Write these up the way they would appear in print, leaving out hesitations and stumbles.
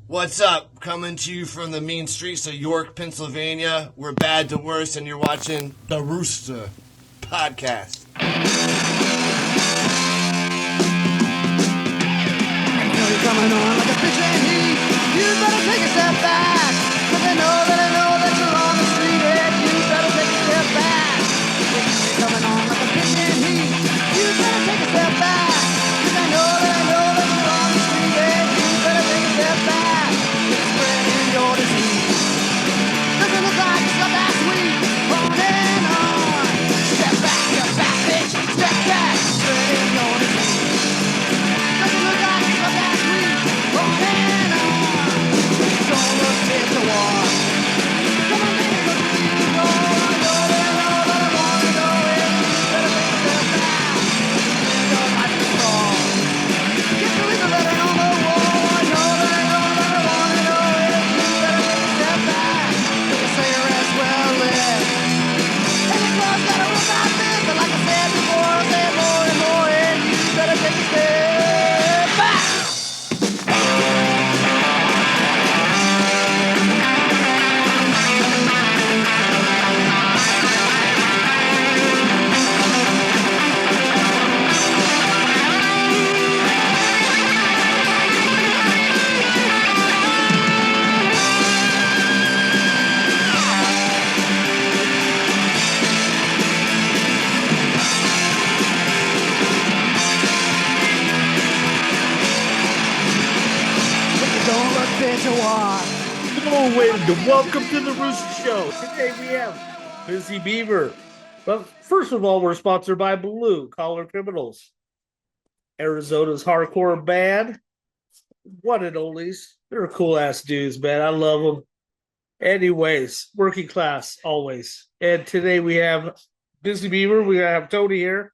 What's up? Coming to you from the mean streets of York, Pennsylvania. We're bad to worse, and you're watching the Roosta podcast. You're coming on like a fish in heat. You better take a step back. Cause I know that you're on the street and you better take a step back. You're coming on like a fish in heat. You better take a step back. Cause I know that you're on the street and you better take a step back. It's spreading your disease. Doesn't look like it's not that sweet. On and on. Step back, bitch. Step back. Spreading your disease. Doesn't look like it's not that sweet. On and on. Don't look at the wall. Come on, baby, look at me. I know that I wanna know it. Better take a step back. Your life is wrong. Get to read the letter on the wall. I know that I wanna know it. Better take a step back. Take a cigarette, well lit. And the club's got a roof like this. But like I said before, I'll say it more and more. And you better take a step back. Don't look, bitch, a walk. Hello, and welcome to the Roosta Show. Today we have Busy Beaver. But first of all, we're sponsored by Blue Collar Criminals, Arizona's hardcore band. One and onlys. They're cool ass dudes, man. I love them. Anyways, working class always. And today we have Busy Beaver. We're gonna have Tony here,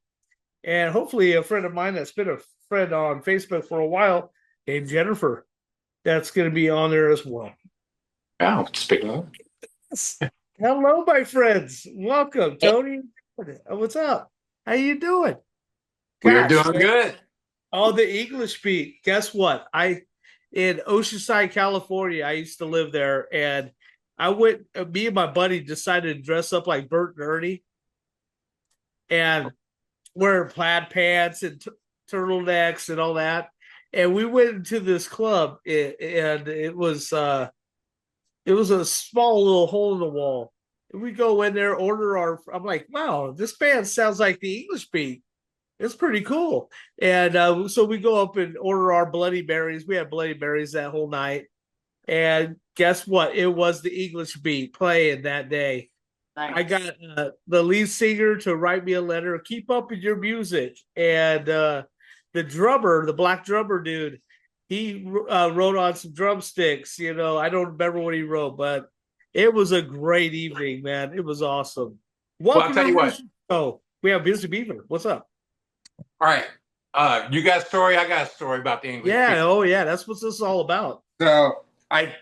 and hopefully a friend of mine that's been a friend on Facebook for a while named Jennifer. That's going to be on there as well. Oh, speaking of. Hello, my friends. Welcome, Tony. What's up? How you doing? We're Gosh, doing man. good. Oh, the English beat. Guess what? In Oceanside, California, I used to live there, and me and my buddy decided to dress up like Bert and Ernie and wear plaid pants and turtlenecks and all that. And we went into this club, and it was a small little hole in the wall. And we go in there, I'm like, wow, this band sounds like the English beat. It's pretty cool. And so we go up and order our Bloody Marys. We had Bloody Marys that whole night. And guess what? It was the English beat playing that day. Nice. I got the lead singer to write me a letter, keep up with your music. And the drummer, the black drummer dude, he wrote on some drumsticks. I don't remember what he wrote, but it was a great evening, man. It was awesome. Well, I'll tell you what. Oh, we have Busy Beaver. What's up? All right. You got a story? I got a story about the English. Yeah. Beat. Oh, yeah. That's what this is all about. So I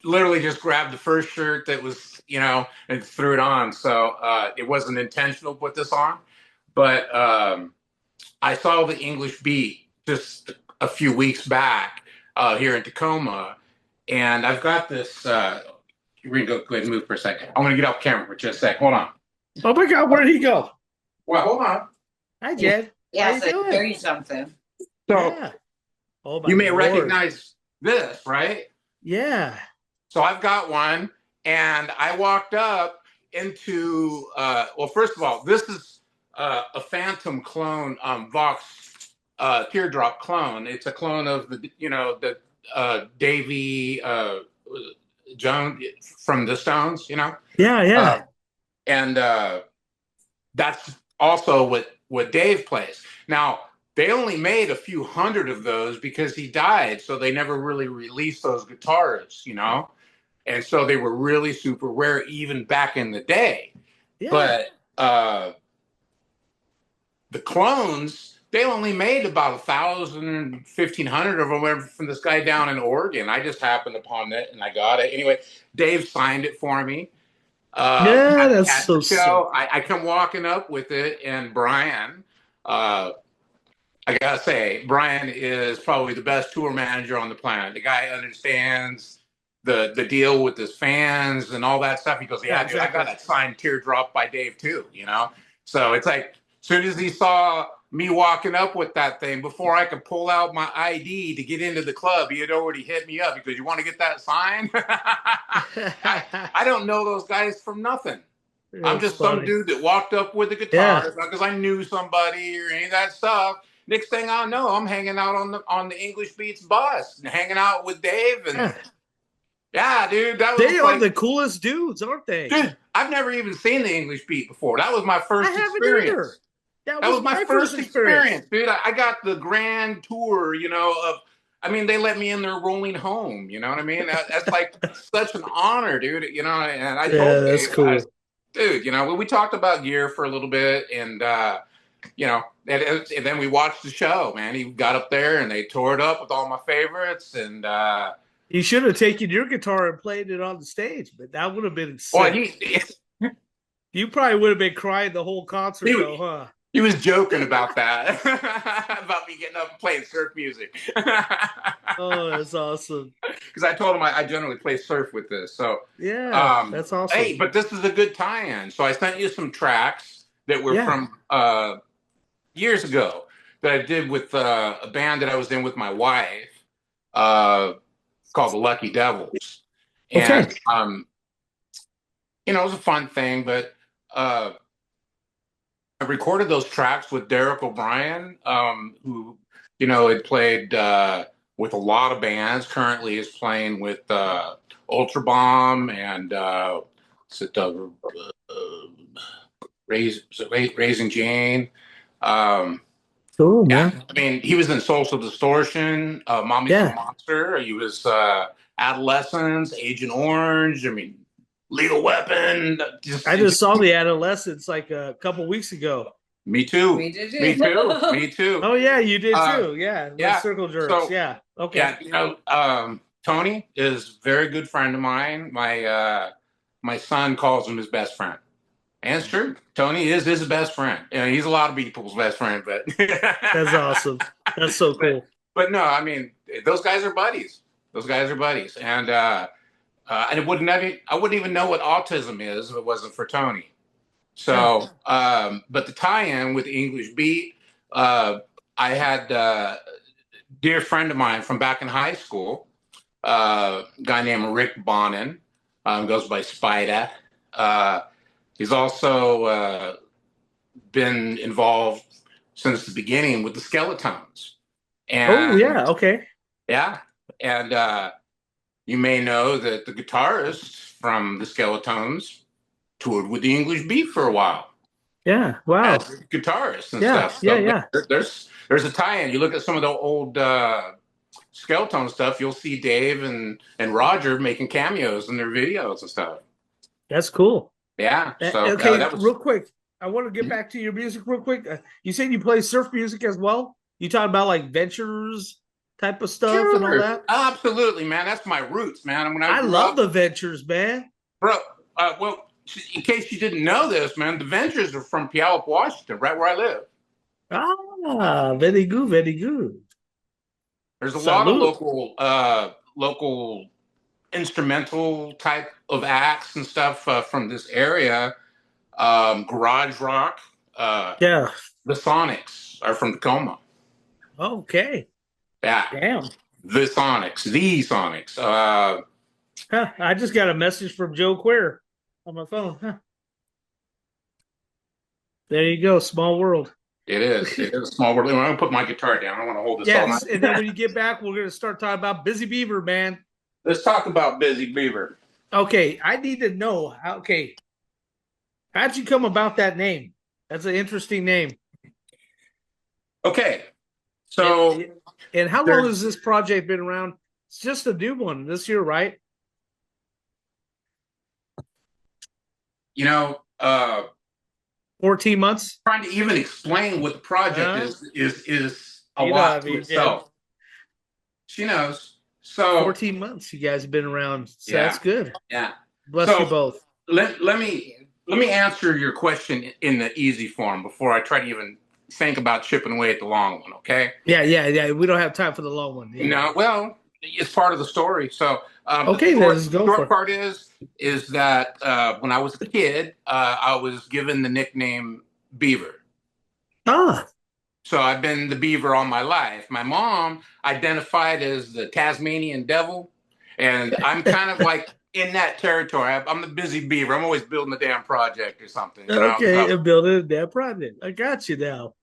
literally just grabbed the first shirt that was, and threw it on. So it wasn't intentional to put this on, but I saw the English beat just a few weeks back here in Tacoma, and I've got this. We're gonna go ahead and move for a second. I'm gonna get off camera for just a sec. Hold on. Oh my God, where did he go? Well, hold on. Hi, Jed. Yes, I hear you something. So Yeah. Oh, you may Lord. recognize this, right? Yeah. So I've got one, and I walked up into. Well, first of all, this is a Phantom clone, Vox teardrop clone. It's a clone of the Davy Jones from the Stones. Yeah. And that's also what Dave plays. Now, they only made a few hundred of those because he died, so they never really released those guitars, and so they were really super rare even back in the day. Yeah. But the clones, they only made about 1,000, 1,500 of them from this guy down in Oregon. I just happened upon it and I got it. Anyway, Dave signed it for me. That's so sick. I come walking up with it, and Brian, I gotta say, Brian is probably the best tour manager on the planet. The guy understands the deal with his fans and all that stuff. He goes, "Yeah, dude, exactly. I got that signed teardrop by Dave too." You know, so it's like as soon as he saw me walking up with that thing, before I could pull out my ID to get into the club, he had already hit me up because you want to get that sign. I don't know those guys from nothing. I'm just some dude that walked up with a guitar because I knew somebody or any of that stuff. Next thing I know, I'm hanging out on the English Beats bus and hanging out with Dave and dude, that was they are the coolest dudes, aren't they? Dude, I've never even seen the English Beat before. That was my first experience. That was my first experience, dude. I got the grand tour, I mean, they let me in their rolling home. You know what I mean? That's like such an honor, dude. And I told that's Dave, cool. Dude, we talked about gear for a little bit, and and then we watched the show. Man, he got up there and they tore it up with all my favorites, and you should have taken your guitar and played it on the stage, but that would have been sick. Well, you probably would have been crying the whole concert, though, huh? He was joking about that, about me getting up and playing surf music. Oh, that's awesome. Because I told him I generally play surf with this. So that's awesome. Hey, but this is a good tie-in. So I sent you some tracks that were from years ago that I did with a band that I was in with my wife called the Lucky Devils. And, it was a fun thing, but I recorded those tracks with Derek O'Brien, who, had played with a lot of bands. Currently is playing with Ultra Bomb and Raising Jane. Cool, man. I mean, he was in Social Distortion, Mommy's a Monster. He was Adolescence, Agent Orange. I mean, Lethal Weapon. I just saw the Adolescence like a couple weeks ago. Me too. We did too. Me too. Me too. Oh yeah, you did too. Yeah. Circle Jerks. So, okay. Yeah, Tony is a very good friend of mine. My son calls him his best friend. And it's true. Tony is his best friend. He's a lot of people's best friend, but that's awesome. That's so cool. But no, I mean, those guys are buddies. And I wouldn't even know what autism is if it wasn't for Tony. So, but the tie-in with English Beat, I had a dear friend of mine from back in high school, a guy named Rick Bonin, goes by Spider. He's also been involved since the beginning with the Skeletones. And, Yeah, and you may know that the guitarist from the Skeletones toured with the English Beat for a while. Yeah, wow. As a guitarist and stuff. So there's a tie-in. You look at some of the old Skeletone stuff, you'll see Dave and Roger making cameos in their videos and stuff. That's cool. Yeah. So, real quick, I want to get back to your music real quick. You said you play surf music as well? You talking about like Ventures type of stuff and all that? Absolutely, man. That's my roots, man. I love the Ventures, man. Bro, well, in case you didn't know this, man, the Ventures are from Puyallup, Washington, right where I live. Ah, very good, very good. There's a lot of local instrumental type of acts and stuff from this area. Garage rock. The Sonics are from Tacoma. Okay. Yeah. Damn. The Sonics. I just got a message from Joe Queer on my phone. There you go. Small world. It is. It is a small world. I'm going to put my guitar down. I want to hold this all night. And then when you get back, we're going to start talking about Busy Beaver, man. Let's talk about Busy Beaver. Okay. I need to know. How'd you come about that name? That's an interesting name. Okay. So. And how long has this project been around? It's just a new one this year, right? 14 months. Trying to even explain what the project is a lot to itself. Yeah. She knows. So 14 months you guys have been around. So that's good. Yeah. Bless you both. Let me answer your question in the easy form before I try to even think about chipping away at the long one. Okay. Yeah. We don't have time for the long one. Yeah. No, well, it's part of the story. So the Okay, then let's go for short it. part is that when I was a kid, I was given the nickname Beaver. Ah, So I've been the Beaver all my life. My mom identified as the Tasmanian Devil, and I'm kind of like in that territory. I'm the Busy Beaver. I'm always building a damn project or something, you know. okay. So, And building a damn project. I got you now.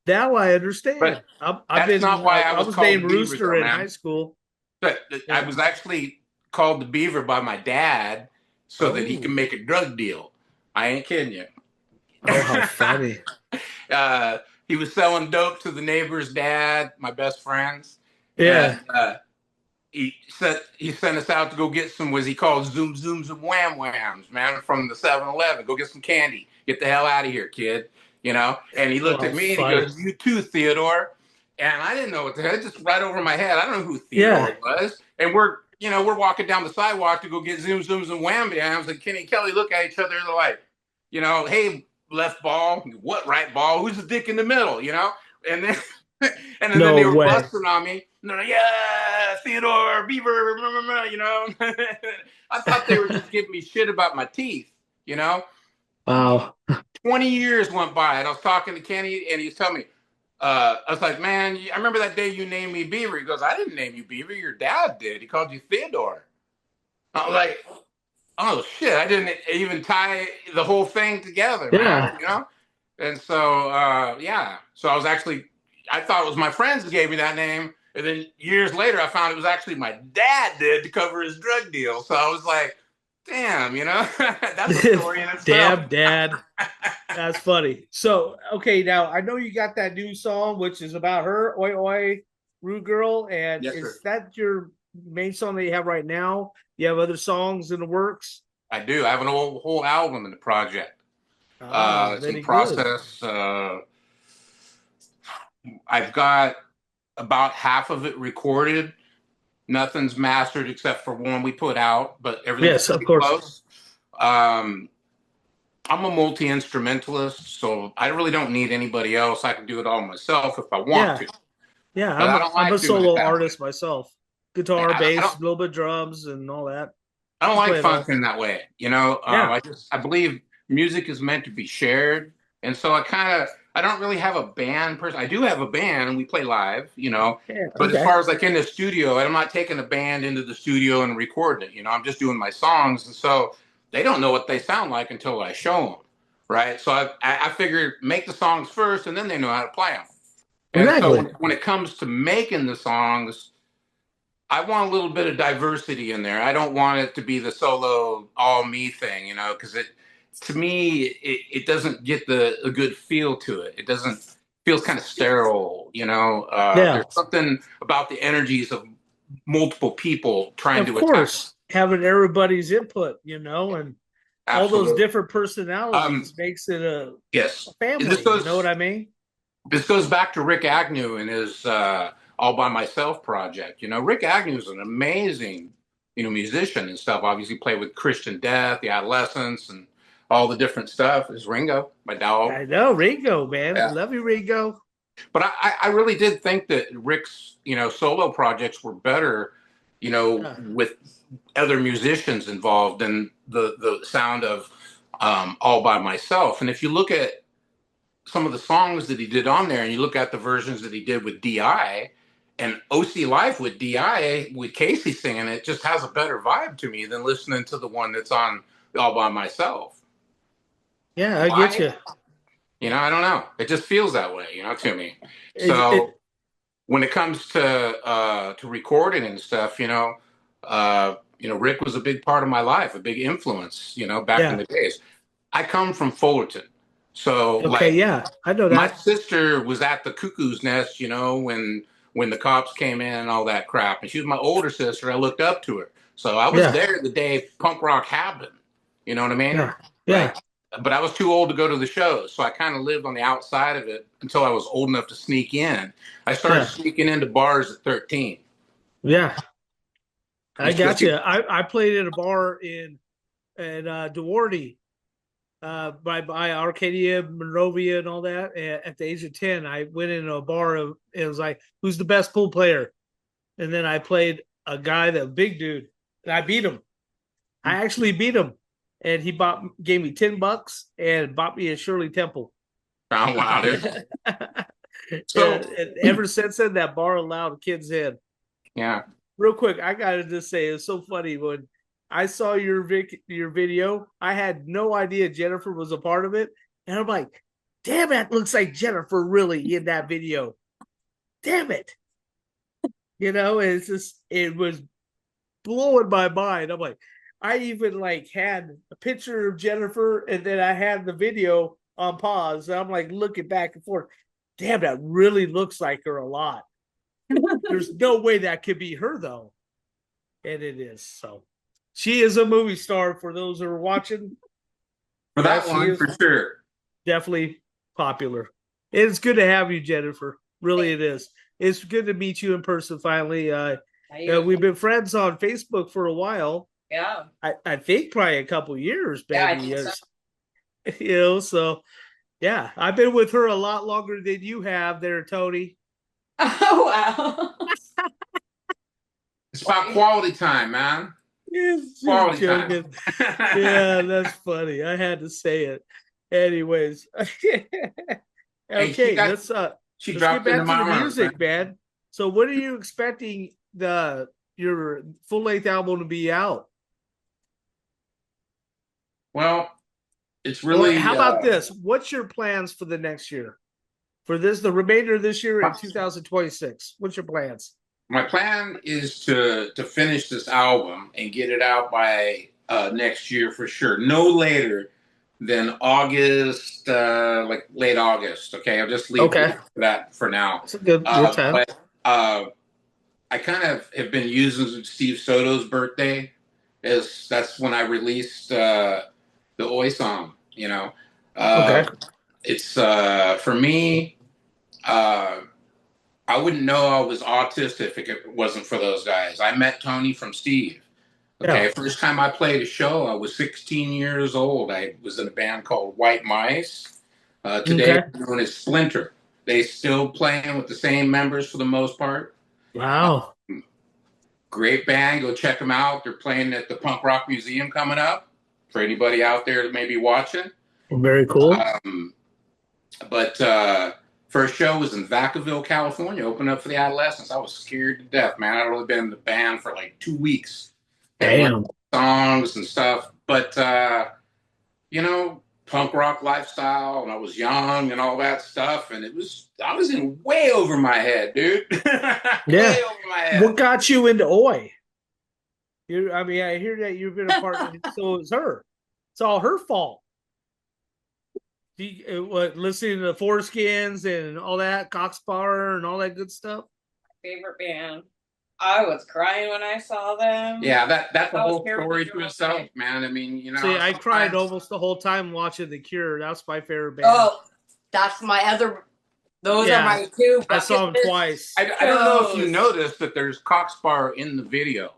Now I understand. but I've that's been. not why I I was was called named the Beaver, Rooster though, in high man. school. But I Yeah. was actually called the Beaver by my dad so that he Oh. can make a drug deal. I ain't kidding you. Oh, how funny. uh, he was selling dope to the neighbor's dad, my best friends, Yeah. and he sent us out to go get some, was he called zoom zooms and wham whams, man, from the 7-Eleven. Go get some candy. Get the hell out of here, kid. You know. And he Oh, looked how at me and he funny. goes, "You too, Theodore." And I didn't know what the hell. Just right over my head. I don't know who Yeah. Theodore was. And we're walking down the sidewalk to go get zoom zooms and wham bams. And Kenny and Kelly look at each other. They're like, hey, left ball, what right ball? Who's the dick in the middle? And then and then they No were way. busting on me. And they're like, yeah, Theodore Beaver, blah, blah, blah. I thought they were just giving me shit about my teeth. Wow. 20 years went by, and I was talking to Kenny, and he's telling me, I was like, man, I remember that day you named me Beaver. He goes, I didn't name you Beaver. Your dad did. He called you Theodore. I was like, oh, shit. I didn't even tie the whole thing together, Yeah. man. And so, yeah. So I thought it was my friends that gave me that name. And then years later, I found it was actually my dad did to cover his drug deal. So I was like, damn, that's a story in itself. Damn, Dad. That's funny. So, okay, now I know you got that new song, which is about her, Oi Oi, Rude Girl. And Yes, is sir. that your main song that you have right now? You have other songs in the works? I do. I have an whole album in the project. It's in Very good. process. I've got about half of it recorded. Nothing's mastered except for one we put out, but everything's Yes, of pretty course. close. I'm a multi-instrumentalist, so I really don't need anybody else. I can do it all myself if I want Yeah. to, Yeah, but I don't I'm a like doing it solo that way. artist myself. Guitar, I bass, don't, a little bit drums, and all that. I don't Can like play it all. functioning that way. Yeah. I believe music is meant to be shared, and so I don't really have a band person. I do have a band, and we play live. Yeah. But as Okay. far as like in the studio, I'm not taking a band into the studio and recording it. I'm just doing my songs, and so they don't know what they sound like until I show them, right? So I figure make the songs first, and then they know how to play them. And so Exactly. when it comes to making the songs, I want a little bit of diversity in there. I don't want it to be the solo all me thing, because to me it doesn't get a good feel to it. It doesn't feels kind of sterile. Yeah. There's something about the energies of multiple people trying Of to attack. course, having everybody's input, and all those Absolutely. different personalities makes it a Yes. family. You know what I mean? This goes back to Rick Agnew and his All by Myself project. Rick Agnew is an amazing, musician and stuff. Obviously played with Christian Death, the Adolescents, and all the different stuff. Is Ringo, my dog. I know, Ringo, man. Yeah. Love you, Ringo. But I really did think that Rick's, solo projects were better, with other musicians involved than the sound of All by Myself. And if you look at some of the songs that he did on there, and you look at the versions that he did with DI and OC Life with DI with Casey singing, it just has a better vibe to me than listening to the one that's on All by Myself. Yeah, I get you. I don't know. It just feels that way, to me. So when it comes to recording and stuff, Rick was a big part of my life, a big influence, back in the days. I come from Fullerton. So yeah, I know that. My sister was at the Cuckoo's Nest, when the cops came in and all that crap. And she was my older sister. I looked up to her. So I was there the day punk rock happened. You know what I mean? Yeah. Yeah. Like, but I was too old to go to the shows. So I kind of lived on the outside of it until I was old enough to sneak in. I started sneaking into bars at 13. Yeah. I got you. I played at a bar in Duarte by Arcadia, Monrovia, and all that. At the age of 10, I went into a bar. It was like, who's the best pool player? And then I played a guy, that big dude, and I beat him. I actually beat him, and he gave me $10 and bought me a Shirley Temple. Oh, wow, dude. So, and ever since then, that bar allowed kids in. Yeah. Real quick, I gotta just say, it's so funny when I saw your video. I had no idea Jennifer was a part of it, and I'm like, "Damn, it looks like Jennifer really in that video." Damn it, it was blowing my mind. I'm like, I even had a picture of Jennifer, and then I had the video on pause. And I'm like looking back and forth. Damn, that really looks like her a lot. There's no way that could be her though, and it is. So she is a movie star for those who are watching. For that one, for sure. Definitely popular. It's good to have you, Jennifer. Really, it is. It's good to meet you in person finally. We've been friends on Facebook for a while. Yeah. I think probably a couple years, baby. Yeah, I think so. So yeah, I've been with her a lot longer than you have there, Tony. Oh, wow. It's about quality time, man. Yes, Quality time. Yeah, that's funny. I had to say it. Anyways. Okay, let's get back to the music, man. So when are you expecting your full-length album to be out? Well, it's really... how about this? What's your plans for the next year? For the remainder of this year in 2026? What's your plans? My plan is to finish this album and get it out by next year for sure. No later than August, like late August. Okay, I'll just leave that for now. It's a good time. But I kind of have been using Steve Soto's birthday as that's when I released the Oi song. It's for me. I wouldn't know I was autistic if it wasn't for those guys. I met Tony from Steve. Okay, first time I played a show, I was 16 years old. I was in a band called White Mice. Today, known as Splinter. They still playing with the same members for the most part. Wow. Great band. Go check them out. They're playing at the Punk Rock Museum coming up. For anybody out there that may be watching. Very cool. But first show was in Vacaville, California. Opened up for the Adolescents. I was scared to death, man. I'd only been in the band for like 2 weeks. Damn. Songs and stuff. But, punk rock lifestyle, and I was young and all that stuff. And I was in way over my head, dude. Way over my head. What got you into Oi? I hear that you've been a part of it, so it's her. It's all her fault. Listening to the Foreskins and all that, Coxpower and all that good stuff. Favorite band. I was crying when I saw them. Yeah, that's the whole story to itself, man. I mean, See, I cried almost the whole time watching The Cure. That's my favorite band. Oh, that's my other. Those are my two. I saw them twice. I don't know if you noticed that there's Coxpower in the video.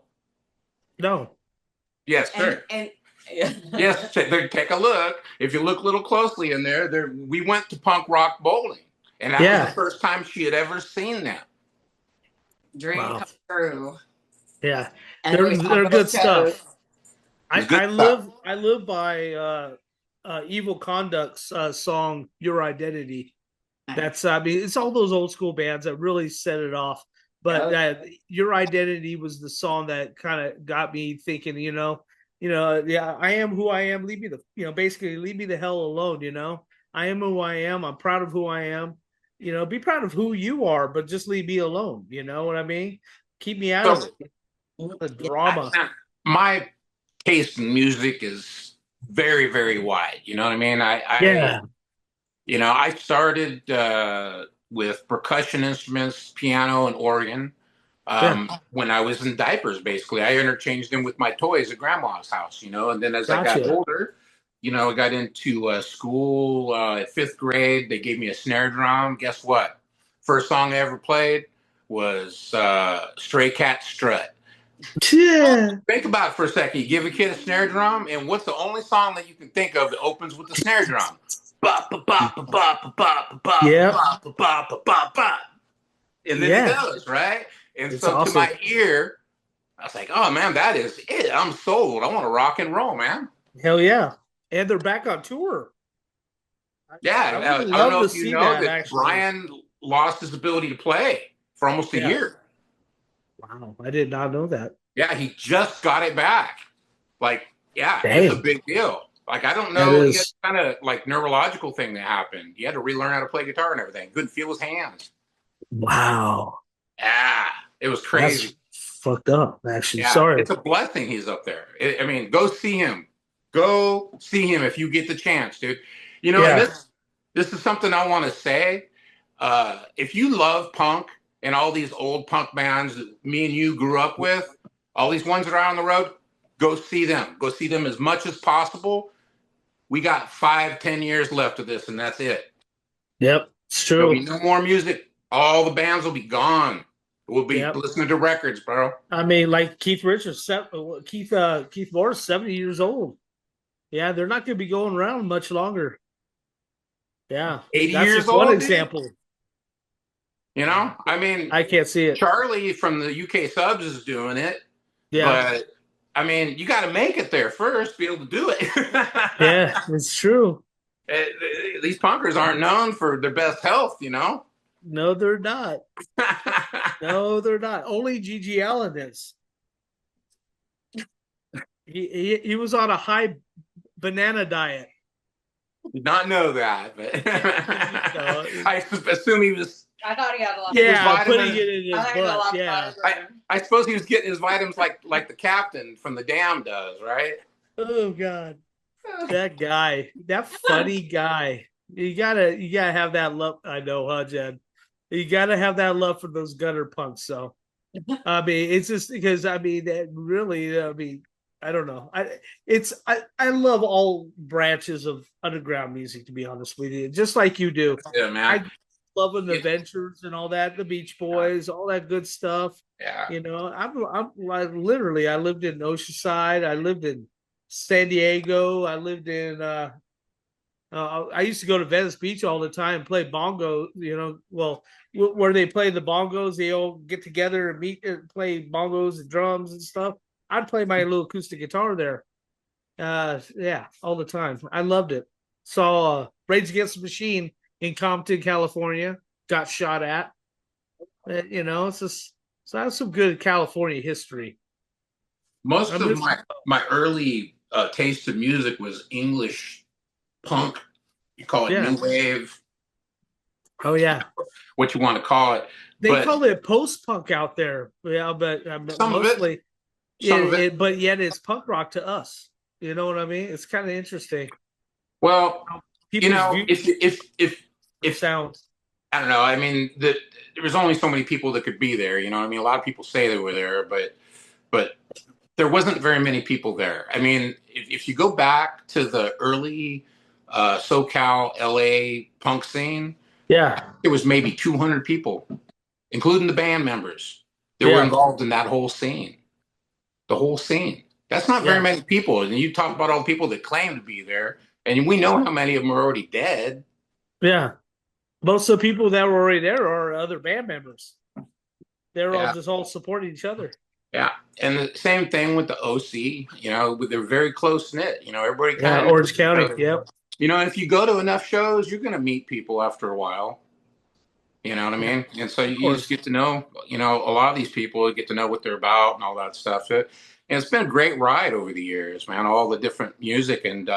No. Yes, sir. And yes, take a look. If you look a little closely in there, we went to punk rock bowling, and that was the first time she had ever seen them. Dream come true. Yeah, they're good stuff. I live by Evil Conduct's song "Your Identity." That's it's all those old school bands that really set it off. But Your Identity was the song that kind of got me thinking. I am who I am. Leave me basically leave me the hell alone. I am who I am. I'm proud of who I am. Be proud of who you are, but just leave me alone. You know what I mean? Keep me out of it. The drama. My taste in music is very, very wide. You know what I mean? I started with percussion instruments, piano and organ. When I was in diapers, basically, I interchanged them with my toys at grandma's house, and then as I got older, I got into school at 5th grade. They gave me a snare drum. Guess what? First song I ever played was Stray Cat Strut. Yeah. Think about it for a second. You give a kid a snare drum, and what's the only song that you can think of that opens with the snare drum? Ba ba ba ba ba ba ba ba Yep. ba ba ba ba ba ba. And then it Yeah. goes, right? And It's so to awesome. my ear, I was like, oh man, that is it. I'm sold. I want to rock and roll, man. Hell yeah. And they're back on tour. I Yeah. would I don't love know to if you see know that that actually. Brian lost his ability to play for almost a Yeah. year. Wow. I did not know that. Yeah, he just got it back. Like, yeah, it's a Damn. big deal. Like, I don't That know. He had is kind of like neurological thing that happened. He had to relearn how to play guitar and everything. Couldn't feel his hands. wow. Yeah, it was That's crazy. fucked up, actually. Yeah, Sorry. it's a blessing he's up there. I mean, go see him. Go see him if you get the chance, dude. You know, and Yeah. this is something I want to say. If you love punk and all these old punk bands that me and you grew up with, all these ones that are out on the road, go see them. Go see them as much as possible. We got 5, 10 years left of this, and that's it. Yep. It's There'll be true. no more music. All the bands will be gone. We'll be Yep. listening to records, bro. I mean, like Keith Richards, Keith Moore's 70 years old. Yeah, they're not going to be going around much longer. Yeah, 80 that's years just one old, dude. example. You know, I mean, I can't see it. Charlie from the UK Subs is doing it, Yeah, but I mean, you got to make it there first to be able to do it. yeah, it's true. These punkers aren't known for their best health, you know. No, they're not. No, they're not. Only Gigi Allen is. He was on a high banana diet. Did not know that, but No. I assume he was. I thought he had a lot. Yeah, His putting vitamins- it in I his thought he had a butt. lot of Yeah. vitamins. I suppose he was getting his vitamins like the captain from the Dam does, right? Oh God, that guy, that funny guy. You gotta have that love. I know, huh, Jen? You gotta have that love for those gutter punks. So, I mean, it's just because I mean, that really, I mean, I don't know. I love all branches of underground music. To be honest with you, just like you do. Yeah, man. I loving the Yeah. Ventures and all that, the Beach Boys, all that good stuff. Yeah. You know, I'm like literally. I lived in Oceanside. I lived in San Diego. I lived in. I used to go to Venice Beach all the time and play bongo. You know, well, where they play the bongos, they all get together and meet and play bongos and drums and stuff. I'd play my little acoustic guitar there. Yeah, all the time. I loved it. Saw Rage Against the Machine in Compton, California. Got shot at. You know, it's just so that's some good California history. Most I'm of just, my early taste of music was English punk. You call it yeah. new wave, Oh yeah. what you want to call it. They But call it post punk out there. Yeah, but some of mostly it, but yet it's punk rock to us. You know what I mean? It's kind of interesting. well, you People's know, views if sound. I don't know, I mean, there was only so many people that could be there. You know, I mean, a lot of people say they were there, but there wasn't very many people there. I mean, if you go back to the early SoCal LA punk scene, Yeah. it was maybe 200 people, including the band members that were Yeah. involved in that whole scene. The whole scene. That's not very Yeah. many people. And you talk about all the people that claim to be there, and we know how many of them are already dead. Yeah. Most of the people that were already there are other band members. They're all Yeah. just all supporting each other. Yeah. And the same thing with the OC, you know, they're very close knit. You know, everybody Yeah, kind of Orange County. Yep. You know, if you go to enough shows, you're going to meet people after a while. You know what I mean? And so you just get to know, you know, a lot of these people, get to know what they're about and all that stuff. So, and it's been a great ride over the years, man. All the different music and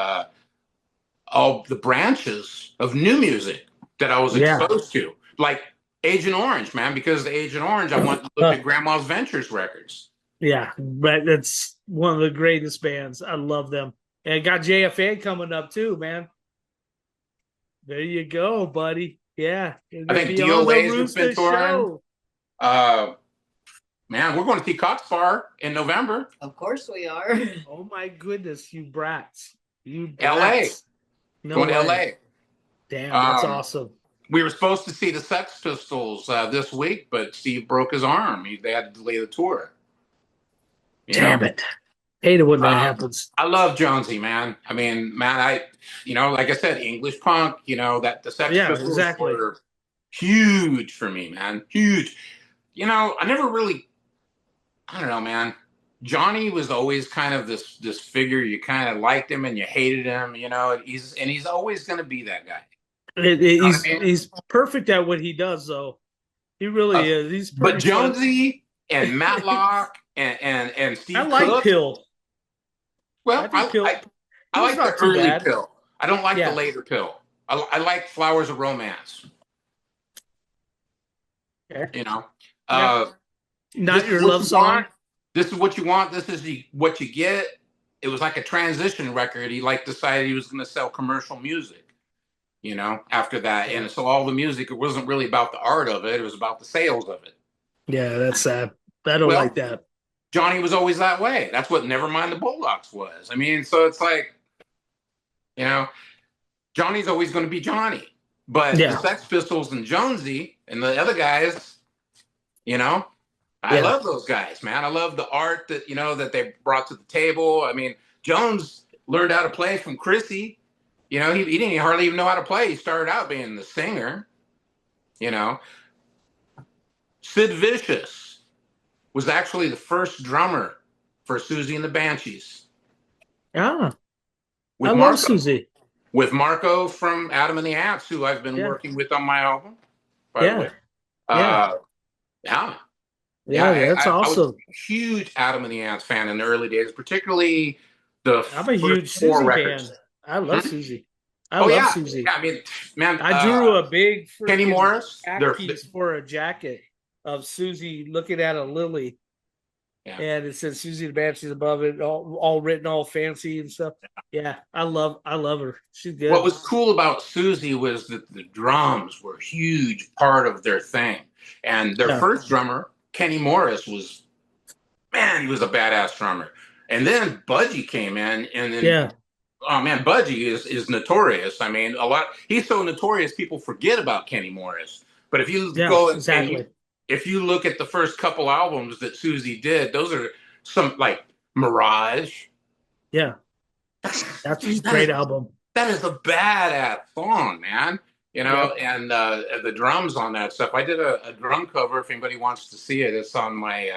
all the branches of new music that I was exposed to, like Agent Orange, man. Because the Agent Orange, I went and looked at Grandma's Ventures records. Yeah, but it's one of the greatest bands. I love them. And it got JFA coming up too, man. There you go, buddy. Yeah. I think DOA's have been touring. Man, we're going to see Cox Bar in November. Of course we are. Oh my goodness, you brats. You LA. brats. No Going to way. LA. Damn, that's awesome. We were supposed to see the Sex Pistols this week, but Steve broke his arm. They had to delay the tour. Damn it. Hate it when that Uh, happens. I love Jonesy, man. I mean, man, like I said, English punk, that the Sex Yeah, Pistols exactly. were huge for me, man. Huge. I never really, I don't know, man. Johnny was always kind of this figure. You kind of liked him and you hated him, he's always going to be that guy. You know what I mean? He's perfect at what he does, though. He really Uh, is. He's but pretty fun. Jonesy and Matlock and I Steve like Cook. Pill. Well, I think Pill. I Pill's like the not too early bad. Pill. I don't like the Yeah. later Pill. I like Flowers of Romance. Okay. Yeah. Not This is your what love you song. want. This is what you want. This is what you get. It was like a transition record. He decided he was going to sell commercial music. After that, Yeah. and so all the music, it wasn't really about the art of it. It was about the sales of it. Yeah, that's sad. I don't Well, like that. Johnny was always that way. That's what Nevermind the Bulldogs was. I mean, so it's like, Johnny's always going to be Johnny. But the Sex Pistols and Jonesy and the other guys, I love those guys, man. I love the art that, that they brought to the table. I mean, Jones learned how to play from Chrissy. He didn't hardly even know how to play. He started out being the singer, Sid Vicious was actually the first drummer for Susie and the Banshees. Ah, With I Marco, love Susie. With Marco from Adam and the Ants, who I've been working with on my album, by the way. Yeah, I that's awesome. was a huge Adam and the Ants fan in the early days, particularly the I'm a huge four Susie records. fan. I love Susie. I Oh love yeah, Susie. yeah. I mean, man, I drew a big Kenny Morris, back piece for a jacket of Susie looking at a lily. Yeah. And it says Susie the Banshees above it, all written all fancy and stuff. Yeah, I love her. She's good. What was cool about Susie was that the drums were a huge part of their thing. And their first drummer, Kenny Morris, he was a badass drummer. And then Budgie came in, and then oh man, Budgie is notorious. I mean, he's so notorious people forget about Kenny Morris. But if you go and if you look at the first couple albums that Susie did, those are some like Mirage. Yeah. That's a great album. That is a badass song, man. And the drums on that stuff. I did a drum cover. If anybody wants to see it, it's on my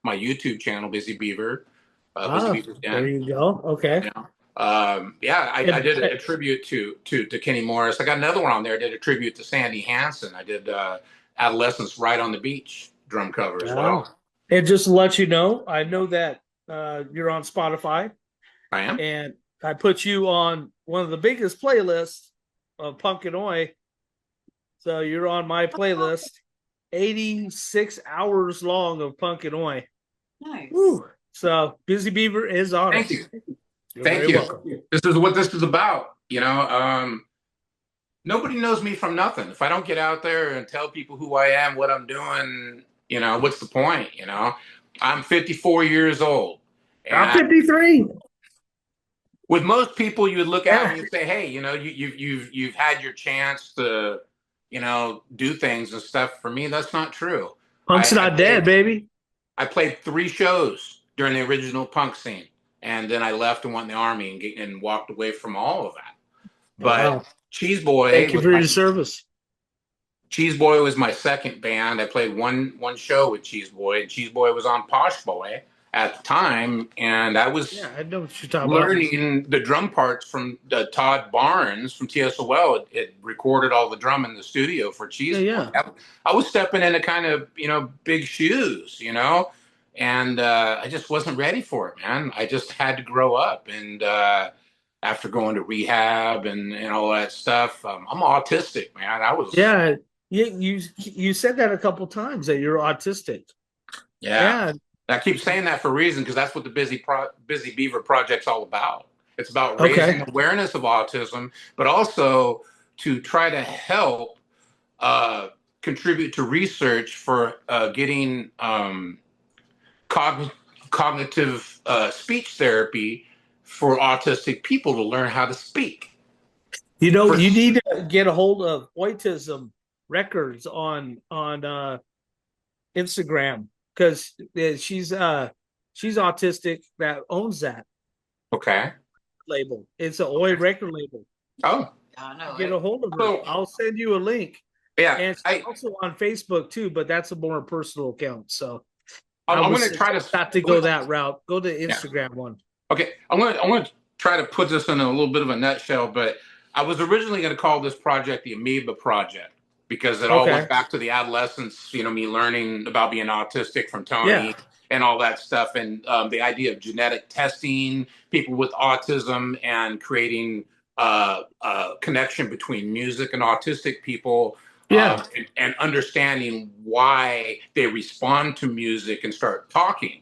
my YouTube channel, Busy Beaver. Busy Beaver Den. There you go. Okay. I did a tribute to Kenny Morris. I got another one on there. I did a tribute to Sandy Hansen. I did Adolescence Right on the Beach drum cover as well. And just to let you know, I know that you're on Spotify. I am. And I put you on one of the biggest playlists of Punk and Oi. So you're on my playlist, 86 hours long of Punk and Oi. Nice. Woo. So Busy Beaver is on. Thank you. You're Thank very you. welcome. This is what this is about. Nobody knows me from nothing. If I don't get out there and tell people who I am, what I'm doing, what's the point? I'm 54 years old. I'm 53. With most people, you would look at me and say, "Hey, you've had your chance to, do things and stuff." For me, that's not true. Punk's not dead, baby. I played 3 shows during the original punk scene, and then I left and went in the army and walked away from all of that. But Cheese Boy, thank you for your service. Cheese Boy was my second band. I played one show with Cheese Boy, and Cheese Boy was on Posh Boy at the time, and I was I know what you're talking learning the drum parts from Todd Barnes from TSOL. It recorded all the drum in the studio for Cheese Boy. I was stepping into kind of big shoes, and I just wasn't ready for it, man. I just had to grow up, and after going to rehab and all that stuff, I'm autistic, man. I was you said that a couple times that you're autistic. Yeah. I keep saying that for a reason, because that's what the Busy Beaver Project's all about. It's about raising awareness of autism, but also to try to help contribute to research for getting cognitive speech therapy for autistic people to learn how to speak. You need to get a hold of Autism Records on Instagram, because she's She's autistic that owns that Okay. label. It's an Oi record label. Oh, Yeah, I know. Get a hold of her. So- I'll send you a link. yeah. And she's also on Facebook too, but that's a more personal account. So I'm would going to try to not to go that route. Go to Instagram one. Okay, I'm gonna try to put this in a little bit of a nutshell, but I was originally going to call this project the Amoeba Project because it all went back to the adolescence. You know, me learning about being autistic from Tony and all that stuff, and the idea of genetic testing people with autism and creating a connection between music and autistic people. And understanding why they respond to music and start talking.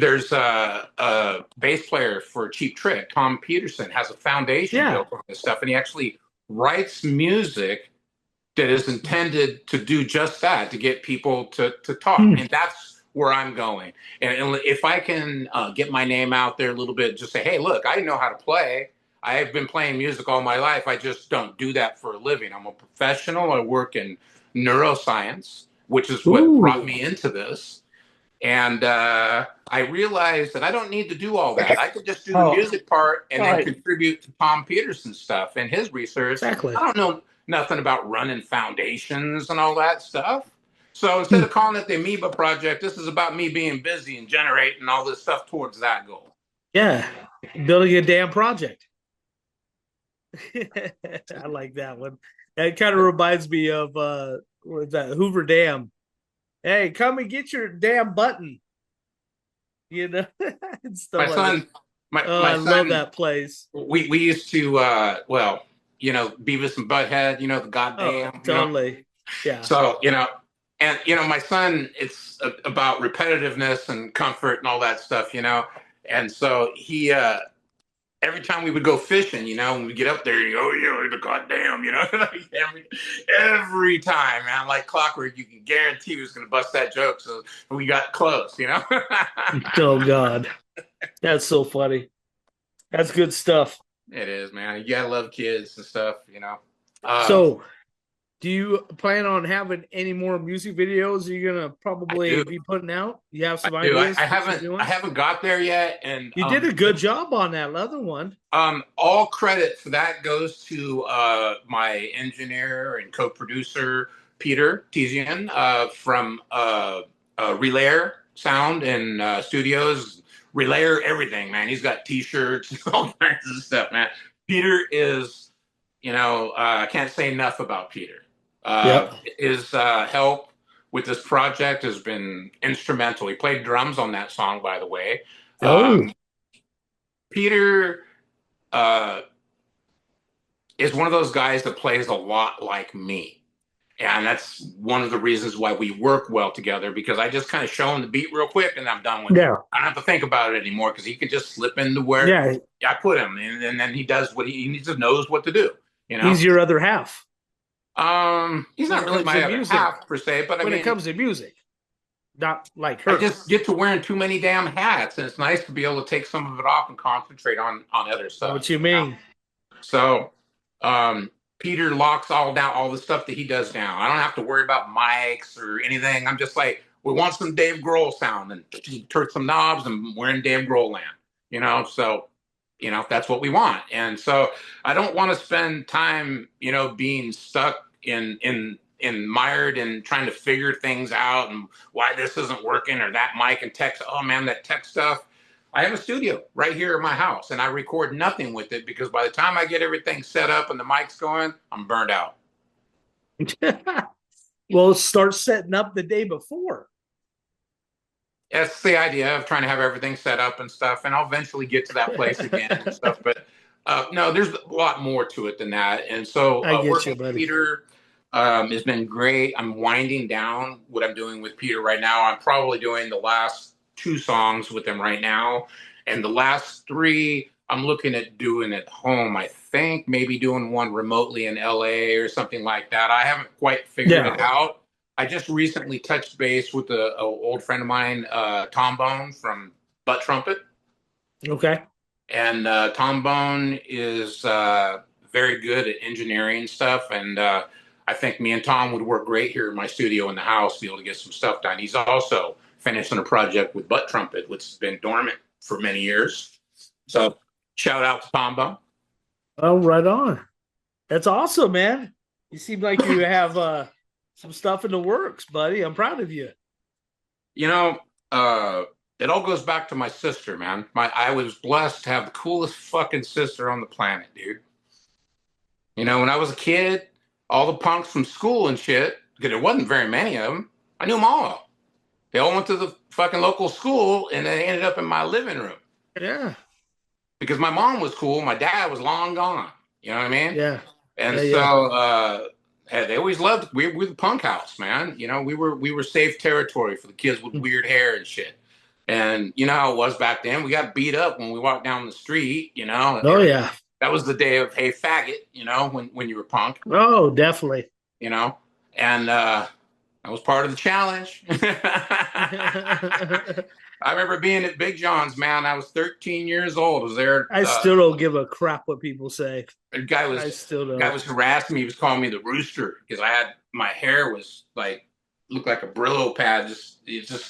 There's a bass player for Cheap Trick, Tom Peterson, has a foundation built on this stuff, and he actually writes music that is intended to do just that, to get people to talk. And that's where I'm going. And if I can get my name out there a little bit, just say, hey, look, I know how to play. I have been playing music all my life. I just don't do that for a living. I'm a professional. I work in neuroscience, which is what brought me into this. And I realized that I don't need to do all that. I could just do the music part and then contribute to Tom Peterson's stuff and his research. Exactly. I don't know nothing about running foundations and all that stuff. So instead of calling it the Amoeba Project, this is about me being busy and generating all this stuff towards that goal. Yeah, building a damn project. I like that one. That kind of reminds me of what's that, Hoover Dam. Hey, come and get your damn button. You know, and stuff My son, my I son, love that place. We used to, well, you know, Beavis and Butthead, you know, the goddamn. Totally. You know? Yeah. So, you know, and, you know, my son, it's about repetitiveness and comfort and all that stuff, you know. And so he, every time we would go fishing, you know, when we get up there, you go, oh, yeah, the goddamn, you know, every time, man, like clockwork, you can guarantee he was going to bust that joke. So we got close, you know. Oh, God. That's so funny. That's good stuff. It is, man. You gotta love kids and stuff, you know. So, do you plan on having any more music videos you're gonna probably be putting out? You have some ideas? I haven't got there yet, and you did a good job on that other one. All credit for that goes to my engineer and co-producer Peter Tizian from Relayer Sound and Studios. Relayer everything, man. He's got T-shirts, all kinds of stuff, man. Peter is, you know, I can't say enough about Peter. His help with this project has been instrumental. He played drums on that song, by the way. Peter is one of those guys that plays a lot like me. And that's one of the reasons why we work well together, because I just kind of show him the beat real quick and I'm done with it. I don't have to think about it anymore because he can just slip into where I put him, and then he does what he needs to knows what to do. You know, he's your other half. He's not really my other half per se, but when it comes to music, not like her. I just get to wearing too many damn hats, and it's nice to be able to take some of it off and concentrate on other stuff. What you mean? So, Peter locks all the stuff that he does down. I don't have to worry about mics or anything. I'm just like, we want some Dave Grohl sound, and turn some knobs, and we're in Dave Grohl land, you know? So, you know, that's what we want. And so I don't want to spend time, you know, being stuck in mired and trying to figure things out and why this isn't working or that mic and text. Oh man, that tech stuff. I have a studio right here in my house, and I record nothing with it because by the time I get everything set up and the mic's going, I'm burned out. Well, start setting up the day before. That's the idea of trying to have everything set up and stuff, and I'll eventually get to that place again and stuff. But no, there's a lot more to it than that. And so working with Peter has been great. I'm winding down what I'm doing with Peter right now. I'm probably doing the last 2 songs with him right now, and the last 3 I'm looking at doing at home. I think maybe doing one remotely in LA or something like that. I haven't quite figured it out. I just recently touched base with an old friend of mine, Tom Bone from Butt Trumpet. Okay. And Tom Bone is very good at engineering stuff, and I think me and Tom would work great here in my studio in the house to be able to get some stuff done. He's also finishing a project with Butt Trumpet, which has been dormant for many years. So shout out to Tombo. Oh, right on. That's awesome, man. You seem like you have some stuff in the works, buddy. I'm proud of you. You know, it all goes back to my sister, man. I was blessed to have the coolest fucking sister on the planet, dude. You know, when I was a kid, all the punks from school and shit, because there wasn't very many of them, I knew them all. They all went to the fucking local school, and they ended up in my living room. Yeah. Because my mom was cool, my dad was long gone. You know what I mean? Yeah. And Yeah, they always loved. We were the punk house, man. You know, we were safe territory for the kids with weird hair and shit. And you know how it was back then. We got beat up when we walked down the street. You know. Oh yeah. That was the day of hey faggot. You know, when you were punk. Oh, definitely. You know, and I was part of the challenge. I remember being at Big John's, man. I was 13 years old. I was there. I still don't give a crap what people say. The guy was harassing me. He was calling me the Rooster because my hair was like looked like a Brillo pad.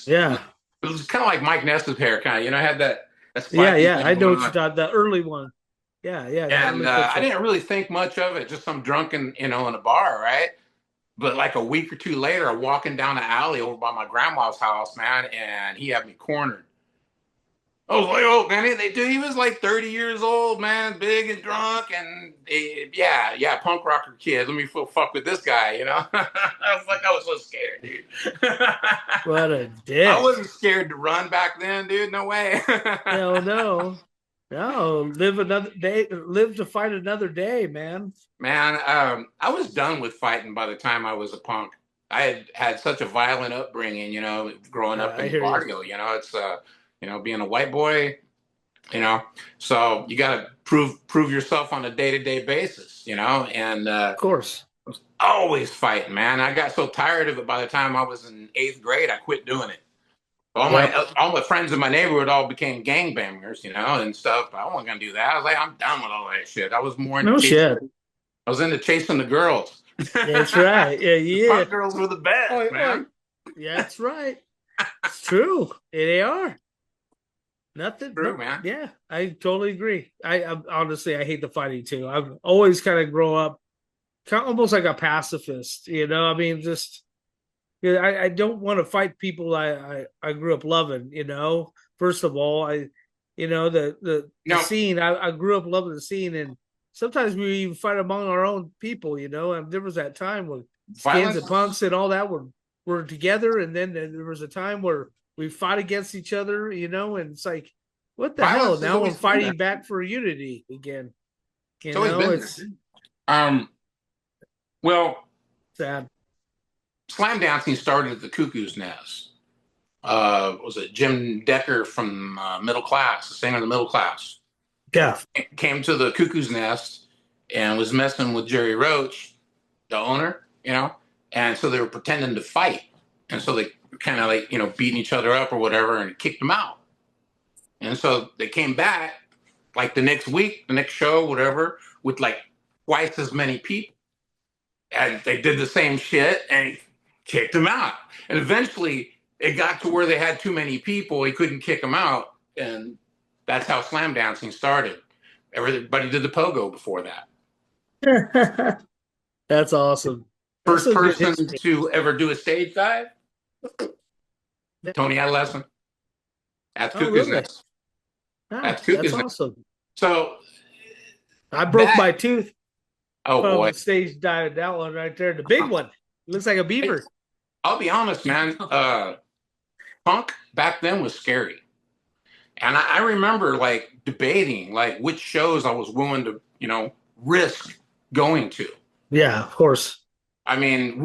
Yeah. It was kind of like Mike Ness's hair, kind of. You know, I had that. Yeah. I know what you thought. The early one. Yeah. And I didn't really think much of it. Just some drunken, in a bar, right? But like a week or two later, I'm walking down the alley over by my grandma's house, man, and he had me cornered. I was like, oh, man, he was like 30 years old, man, big and drunk, and punk rocker kid. Let me fuck with this guy, you know? I was so scared, dude. What a dick. I wasn't scared to run back then, dude. No way. Hell no. No, live another day. Live to fight another day, man. Man, I was done with fighting by the time I was a punk. I had such a violent upbringing, you know, growing up in Barrio. You know, it's being a white boy, you know, so you got to prove yourself on a day-to-day basis, you know, and of course, I was always fighting, man. I got so tired of it by the time I was in 8th grade, I quit doing it. All my friends in my neighborhood all became gangbangers, you know, and stuff. But I wasn't gonna do that. I was like, I'm done with all that shit. I was more into shit. I was into chasing the girls. That's right. Yeah. Punk girls were the best, man. Yeah, that's right. It's true. They are. Nothing. True, man. Yeah, I totally agree. I honestly, I hate the fighting too. I've always kind of grown up almost like a pacifist, you know. I mean, just I don't want to fight people I grew up loving, you know. First of all, the scene. I grew up loving the scene, and sometimes we even fight among our own people, you know. And there was that time when skins and punks and all that were together, and then there was a time where we fought against each other, you know, and it's like, what the hell? Now we're fighting back for unity again. You know, it's sad. Slam dancing started at the Cuckoo's Nest. Was it Jim Decker from Middle Class, the singer of the Middle Class? Yeah. Came to the Cuckoo's Nest and was messing with Jerry Roach, the owner, you know, and so they were pretending to fight. And so they kind of like, you know, beating each other up or whatever and kicked them out. And so they came back like the next week, the next show, whatever, with like twice as many people. And they did the same shit and kicked them out. And eventually it got to where they had too many people. He couldn't kick them out. And that's how slam dancing started. Everybody did the pogo before that. That's awesome. First person to ever do a stage dive, Tony Dauley at Cuckoo's Nest. That's awesome. So I broke my tooth. Oh boy! Stage dive, that one right there, the big one. Looks like a beaver. I'll be honest, man. Punk back then was scary, and I remember like debating like which shows I was willing to, you know, risk going to. Yeah, of course. I mean,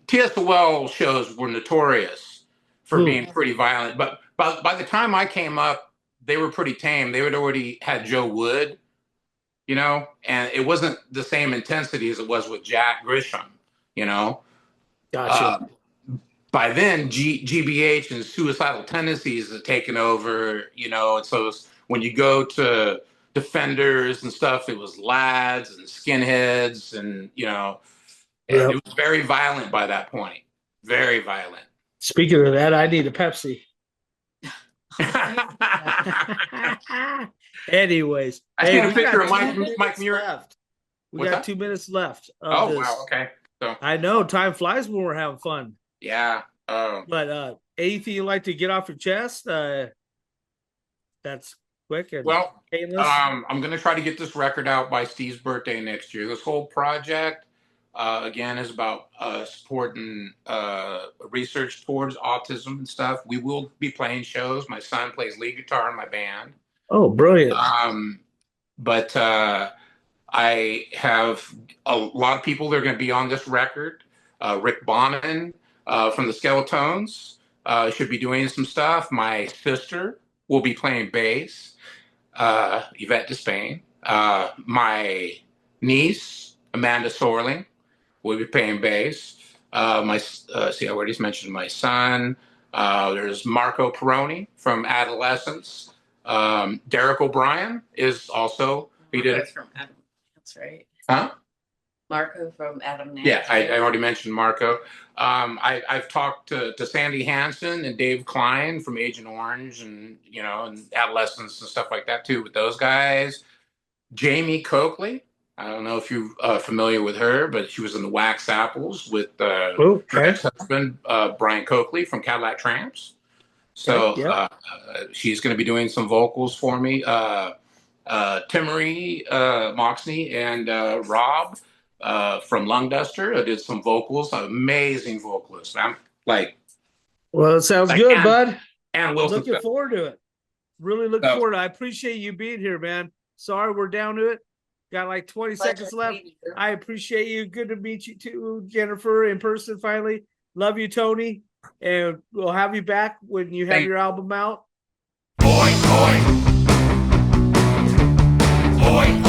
TSOL shows were notorious for being pretty violent, but by the time I came up, they were pretty tame. They had already had Joe Wood, you know, and it wasn't the same intensity as it was with Jack Grisham, you know. Gotcha. By then, GBH and Suicidal Tendencies had taken over, you know, and so when you go to Defenders and stuff, it was lads and skinheads and, you know, and it was very violent by that point. Very violent. Speaking of that, I need a Pepsi. Anyways, I see a we picture got of 2 minutes Mike Muir. left. We What's got that? 2 minutes left. Oh, This. wow. Okay. So, I know time flies when we're having fun. yeah. But anything you like to get off your chest? That's quick and Well, painless. I'm going to try to get this record out by Steve's birthday next year. This whole project, again, is about supporting research towards autism and stuff. We will be playing shows. My son plays lead guitar in my band. Oh, brilliant. But I have a lot of people that are going to be on this record. Rick Bonin from the Skeletones should be doing some stuff. My sister will be playing bass. Yvette Despain. My niece, Amanda Sorling, will be playing bass. I already mentioned my son. There's Marco Peroni from Adolescence. Derek O'Brien is also, he did it. From Adam. That's right. Huh? Marco from Adam Nance. Yeah, I already mentioned Marco. I've talked to Sandy Hansen and Dave Klein from Agent Orange and Adolescence and stuff like that too with those guys. Jamie Coakley. I don't know if you're familiar with her, but she was in the Wax Apples with her ex-husband Brian Coakley from Cadillac Tramps. So she's going to be doing some vocals for me. Timmery Moxney and Rob from Lung Duster. I did some vocals. Amazing vocalist. I'm like, well, it sounds good, bud. And Wilson. Looking forward to it. Really looking forward to it. I appreciate you being here, man. Sorry, we're down to it. Got like 20 seconds left. I appreciate you. Good to meet you too, Jennifer, in person finally. Love you, Tony. And we'll have you back when you have your album out. Boy, boy. Boy,